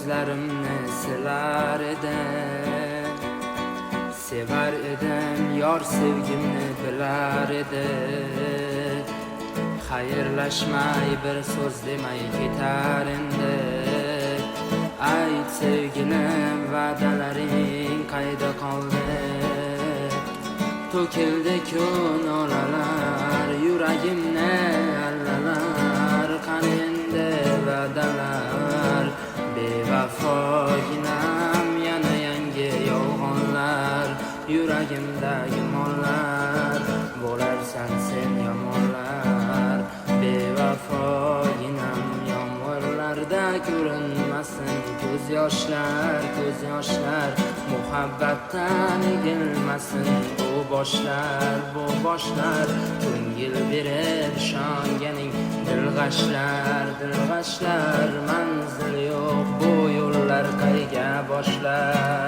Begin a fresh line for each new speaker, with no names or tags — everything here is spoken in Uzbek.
ko'zlarimni silar edi. Sevar edim, yor sevgimni bilar edi. Xayrlashmay bir so'z demay ketar endi. Ayt sevgilim, va'dalaring qayda qoldi? To'kildi-ku nolalar, yuragimni allalar. Qani endi va'dalar, bevafoginam, yana yangi yolg'onlar. Yuragimdagi mollar, bo'larsan sen yomonlar. Bevafoginam, yomg'irlarda ko'rinmasin ko'z yoshlar, ko'z yoshlar. Muhabbatdan egilmasin bu boshlar. Ko'ngil berib ishonganing dilg'ashlar. Manzil yo'q bu yo'llar qayga boshlar?